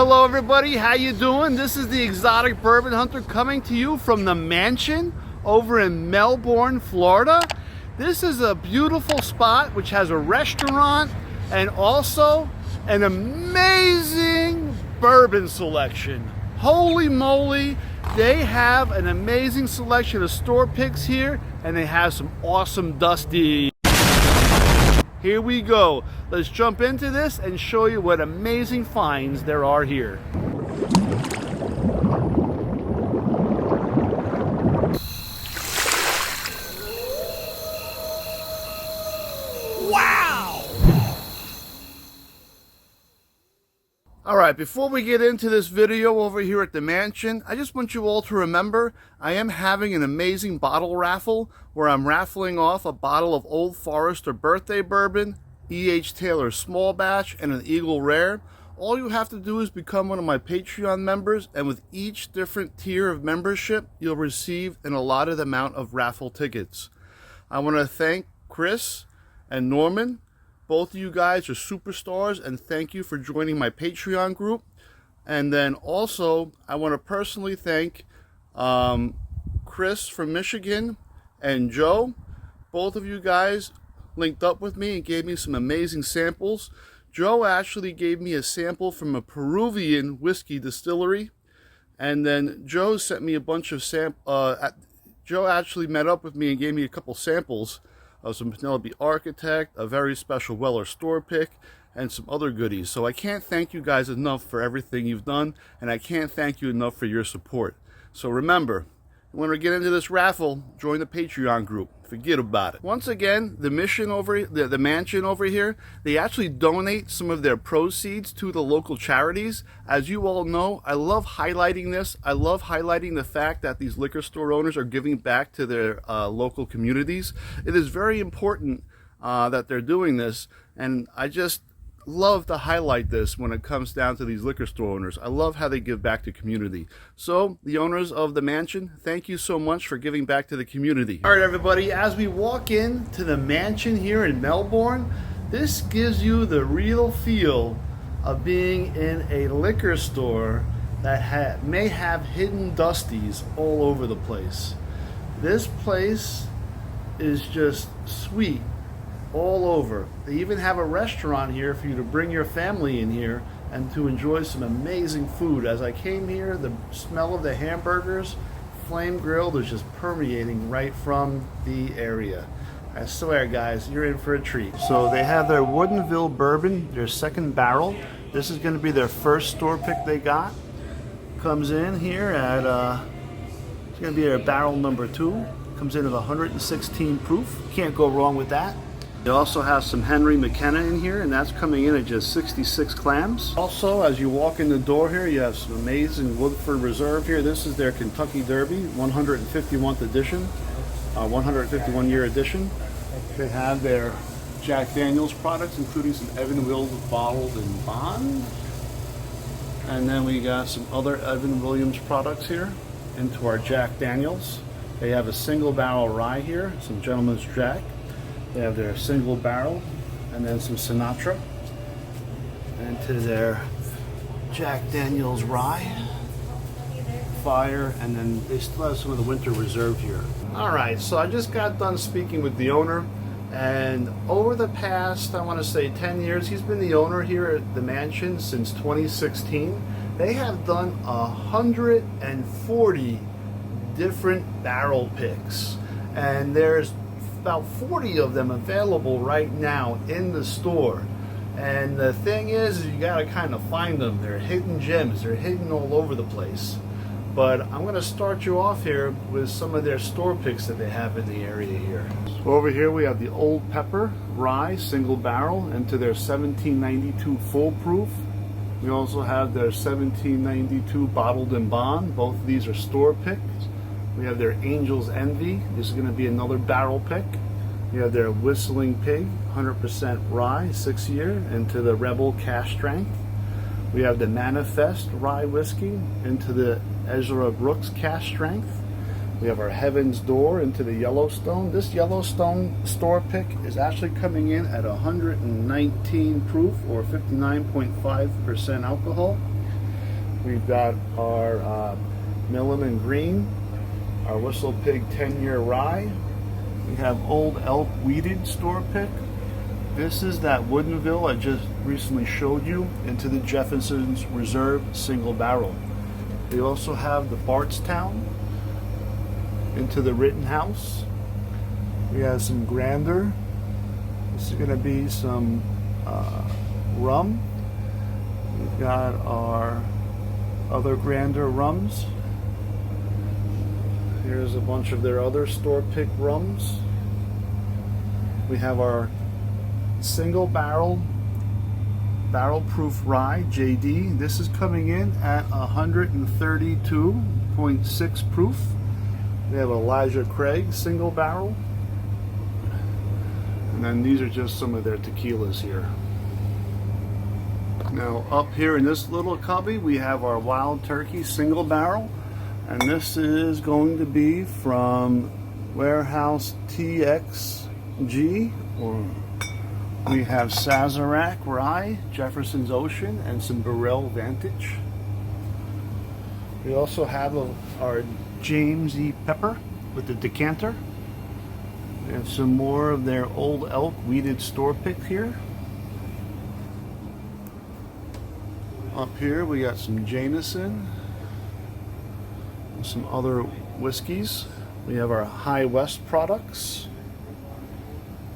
Hello everybody, how you doing? This is the Exotic Bourbon Hunter coming to you from the mansion over in Melbourne, Florida. This is a beautiful spot which has a restaurant and also an amazing bourbon selection. Holy moly, they have an amazing selection of store picks here, and they have some awesome dusty. Here we go. Let's jump into this and show you what amazing finds there are here. Wow! Alright, before we get into this video over here at the mansion, I just want you all to remember I am having an amazing bottle raffle where I'm raffling off a bottle of Old Forester Birthday Bourbon, E.H. Taylor Small Batch, and an Eagle Rare. All you have to do is become one of my Patreon members, and with each different tier of membership, you'll receive an allotted amount of raffle tickets. I want to thank Chris and Norman. Both of you guys are superstars, and thank you for joining my Patreon group. And then also, I want to personally thank Chris from Michigan and Joe. Both of you guys linked up with me and gave me some amazing samples. Joe actually gave me a sample from a Peruvian whiskey distillery. And then Joe sent me a bunch of Joe actually met up with me and gave me a couple samples of some Penelope Architect, a very special Weller store pick, and some other goodies. So I can't thank you guys enough for everything you've done, and I can't thank you enough for your support. So remember, when we get into this raffle, join the Patreon group. Forget about it. Once again, the mansion over here, they actually donate some of their proceeds to the local charities. As you all know, I love highlighting this. I love highlighting the fact that these liquor store owners are giving back to their local communities. It is very important that they're doing this, and I just love to highlight this when it comes down to these liquor store owners. I love how they give back to community. So the owners of the mansion, thank you so much for giving back to the community. All right, everybody, as we walk into the mansion here in Melbourne, this gives you the real feel of being in a liquor store that may have hidden dusties all over the place. This place is just sweet all over. They even have a restaurant here for you to bring your family in here and to enjoy some amazing food. As I came here, the smell of the hamburgers, flame grilled, is just permeating right from the area. I swear, guys, you're in for a treat. So they have their Woodinville bourbon, their second barrel. This is going to be their first store pick they got. Comes in here at it's going to be their barrel number 2. Comes in at 116 proof. Can't go wrong with that. They also have some Henry McKenna in here, and that's coming in at just 66 clams. Also, as you walk in the door here, you have some amazing Woodford Reserve here. This is their Kentucky Derby, 151st edition, 151-year edition. They have their Jack Daniels products, including some Evan Wills bottled in bond. And then we got some other Evan Williams products here into our Jack Daniels. They have a single barrel rye here, some Gentleman's Jack. They have their single barrel, and then some Sinatra, and to their Jack Daniels rye, fire, and then they still have some of the Winter Reserve here. Alright, so I just got done speaking with the owner, and over the past, I want to say 10 years, he's been the owner here at the mansion since 2016. They have done 140 different barrel picks, and there's about 40 of them available right now in the store. And the thing is you gotta kind of find them. They're hidden gems. They're hidden all over the place. But I'm gonna start you off here with some of their store picks that they have in the area here. So over here we have the Old Pepper Rye single barrel into their 1792 full proof. We also have their 1792 bottled in bond. Both of these are store picks. We have their Angel's Envy. This is going to be another barrel pick. We have their Whistling Pig, 100% rye, 6-year, into the Rebel Cash Strength. We have the Manifest Rye Whiskey into the Ezra Brooks Cash Strength. We have our Heaven's Door into the Yellowstone. This Yellowstone store pick is actually coming in at 119 proof or 59.5% alcohol. We've got our Millam and Green, our Whistle Pig 10-year rye. We have Old Elk Weeded store pick. This is that Woodinville I just recently showed you, into the Jefferson's Reserve single barrel. We also have the Bardstown, into the Rittenhouse. We have some Grander. This is going to be some rum. We've got our other Grander rums. Here's a bunch of their other store pick rums. We have our single barrel proof rye JD. This is coming in at 132.6 proof. We have Elijah Craig single barrel. And then these are just some of their tequilas here. Now up here in this little cubby we have our Wild Turkey single barrel. And this is going to be from Warehouse TXG. Or we have Sazerac Rye, Jefferson's Ocean, and some Burrell Vantage. We also have our James E. Pepper with the decanter. We have some more of their Old Elk Weeded store pick here. Up here we got some Jameson, and some other whiskeys. We have our High West products,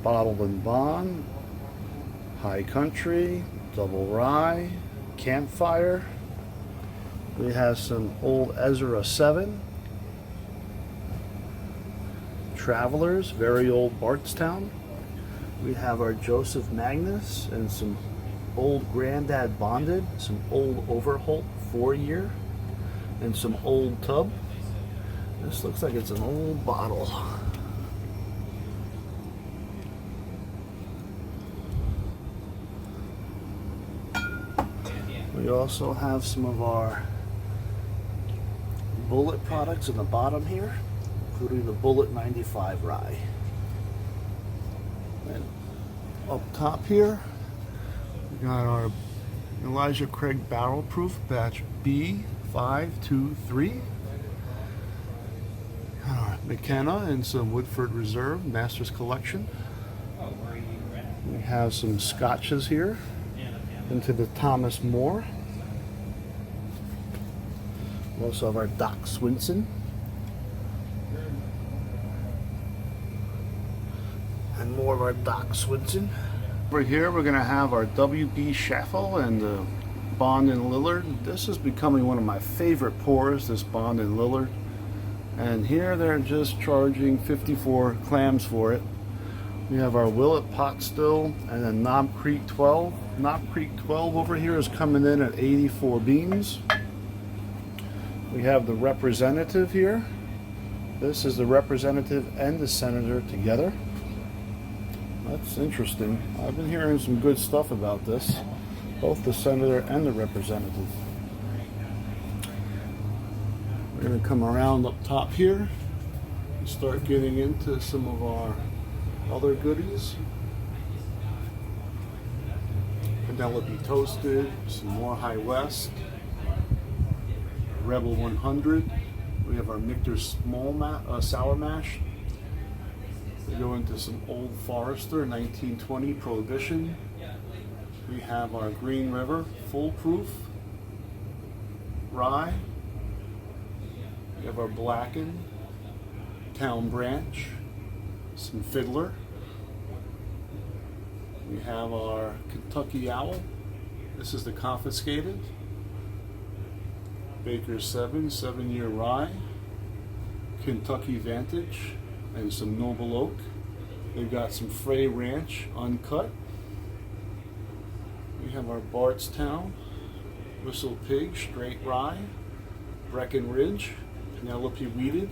Bottled and Bond, High Country, Double Rye, Campfire. We have some Old Ezra 7, Travelers, very old Bardstown. We have our Joseph Magnus and some Old Grandad Bonded, some Old Overholt 4-year, and some Old Tub. This looks like it's an old bottle. We also have some of our Bullet products in the bottom here, including the Bullet 95 rye. And up top here, we got our Elijah Craig Barrel Proof Batch B523. Our McKenna and some Woodford Reserve Masters Collection. We have some scotches here, into the Thomas More. We also have our Doc Swinson. And more of our Doc Swinson. Over here we're going to have our WB Schaffel and the Bond and Lillard. This is becoming one of my favorite pours, this Bond and Lillard. And here they're just charging 54 clams for it. We have our Willet Pot Still and then Knob Creek 12. Knob Creek 12 over here is coming in at 84 beans. We have the Representative here. This is the Representative and the Senator together. That's interesting. I've been hearing some good stuff about this. Both the Senator and the Representative. We're going to come around up top here and start getting into some of our other goodies. Penelope Toasted, some more High West, Rebel 100. We have our Michter Sour Mash. We go into some Old Forester 1920 Prohibition. We have our Green River Full Proof Rye. We have our Blackened Town Branch, some Fiddler. We have our Kentucky Owl. This is the Confiscated. Baker's 7-year rye. Kentucky Vantage and some Noble Oak. They've got some Frey Ranch Uncut. We have our Bardstown Whistle Pig Straight Rye. Breckenridge Penelope Weeded.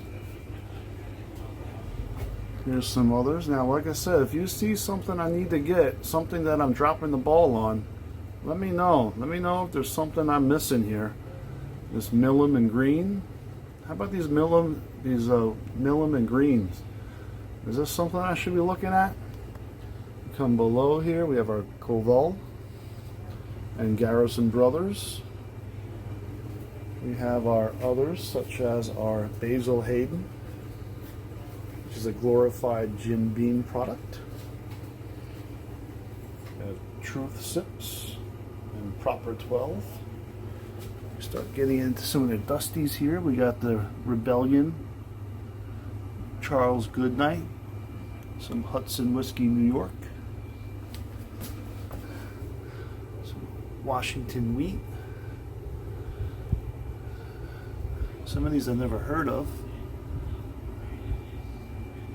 Here's some others. Now, like I said, if you see something I need to get, something that I'm dropping the ball on, let me know. Let me know if there's something I'm missing here. This Millam and Green. How about these Millam and Greens? Is this something I should be looking at? Come below here, we have our Koval and Garrison Brothers. We have our others, such as our Basil Hayden, which is a glorified Jim Beam product. We have Truth Sips and Proper 12. We start getting into some of the dusties here. We got the Rebellion, Charles Goodnight, some Hudson Whiskey New York, some Washington Wheat. Some of these I've never heard of.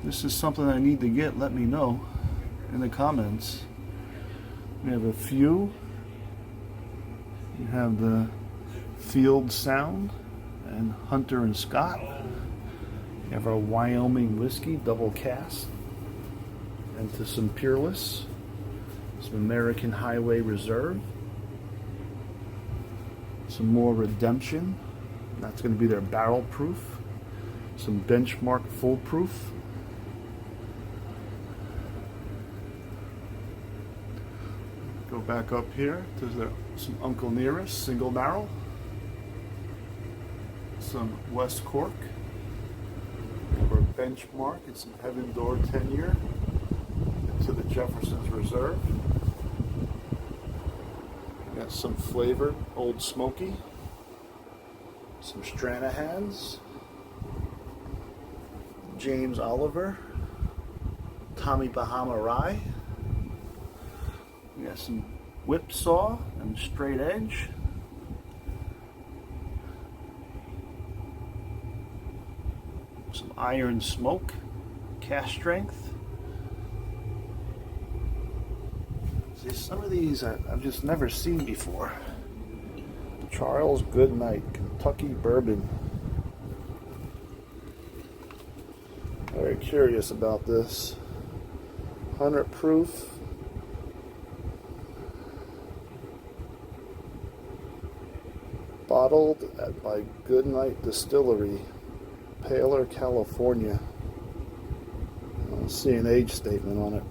This is something I need to get. Let me know in the comments. We have a few. We have the Field Sound and Hunter and Scott. We have our Wyoming Whiskey Double Cast. And to some Peerless. Some American Highway Reserve. Some more Redemption. That's going to be their barrel proof. Some Benchmark full proof. Go back up here to some Uncle Nearest single barrel. Some West Cork. For Benchmark and some Heaven Door 10-year. To the Jefferson's Reserve. Got some flavored Old Smoky. Some Stranahans, James Oliver, Tommy Bahama Rye. We got some Whipsaw and Straight Edge. Some Iron Smoke, Cast Strength. See, some of these I've just never seen before. Charles Goodnight, Kentucky Bourbon. Very curious about this. 100 proof. Bottled by Goodnight Distillery, Paler, California. I don't see an age statement on it.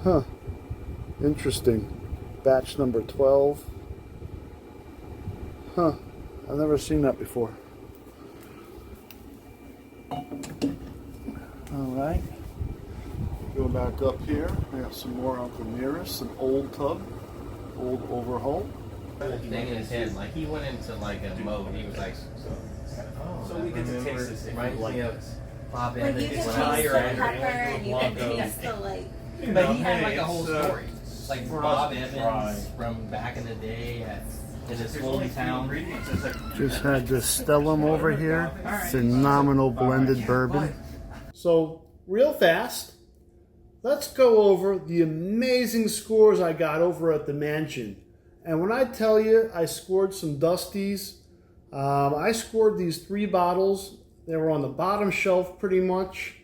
Huh. Interesting. Batch number 12. Huh. I've never seen that before. Alright. Go back up here. We got some more Uncle Nearest, some Old Tub, Old Overhaul. Thing in his head, like he went into like a mode. He was like, So we get to taste this. reminds me of Bob Like you Evans. can when taste I the was pepper younger. and you can taste the like. But he had like a whole story. Like for Bob us to Evans try. from back in the day in his There's only hometown. ingredients. It's like Just had the Stellum over here. Phenomenal blended bourbon. So, real fast, let's go over the amazing scores I got over at the mansion. And when I tell you I scored some Dusties, I scored these 3 bottles. They were on the bottom shelf pretty much,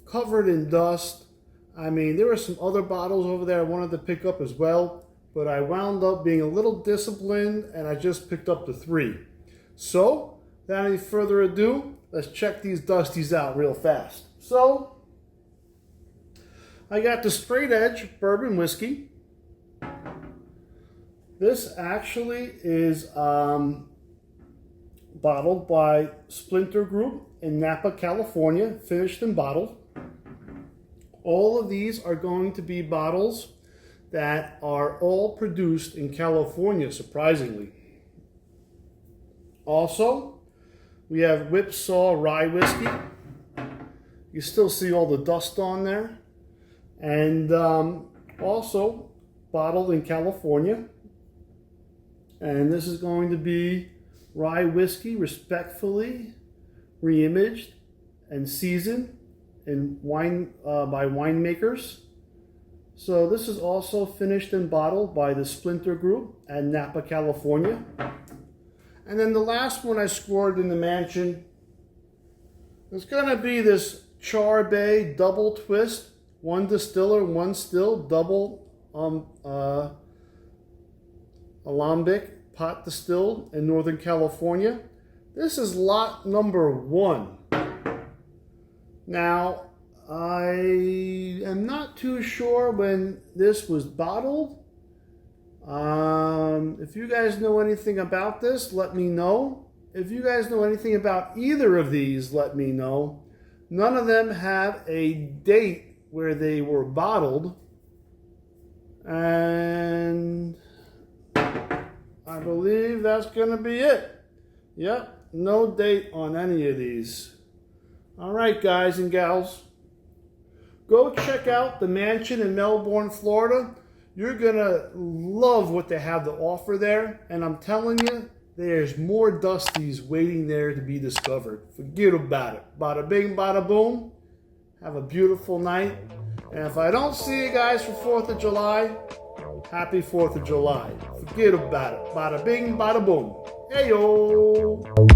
covered in dust. I mean, there were some other bottles over there I wanted to pick up as well, but I wound up being a little disciplined and I just picked up the 3. So, without any further ado, let's check these Dusties out real fast. So, I got the Straight Edge Bourbon Whiskey. This actually is bottled by Splinter Group in Napa, California, finished and bottled. All of these are going to be bottles that are all produced in California, surprisingly. Also, we have Whipsaw Rye Whiskey. You still see all the dust on there. And also bottled in California. And this is going to be rye whiskey, respectfully reimaged and seasoned in wine by winemakers. So this is also finished and bottled by the Splinter Group at Napa, California. And then the last one I scored in the mansion is going to be this Char Bay Double Twist, 1 distiller, 1 still, double alembic pot distilled in Northern California. This is lot number 1. Now, I am not too sure when this was bottled. If If you guys know anything about this, let me know. If you guys know anything about either of these, let me know. None of them have a date where they were bottled. And I believe that's going to be it. Yep, no date on any of these. All right, guys and gals. Go check out the mansion in Melbourne, Florida. You're going to love what they have to offer there. And I'm telling you, there's more Dusties waiting there to be discovered. Forget about it. Bada bing, bada boom. Have a beautiful night. And if I don't see you guys for 4th of July, happy 4th of July. Forget about it. Bada bing, bada boom. Hey yo.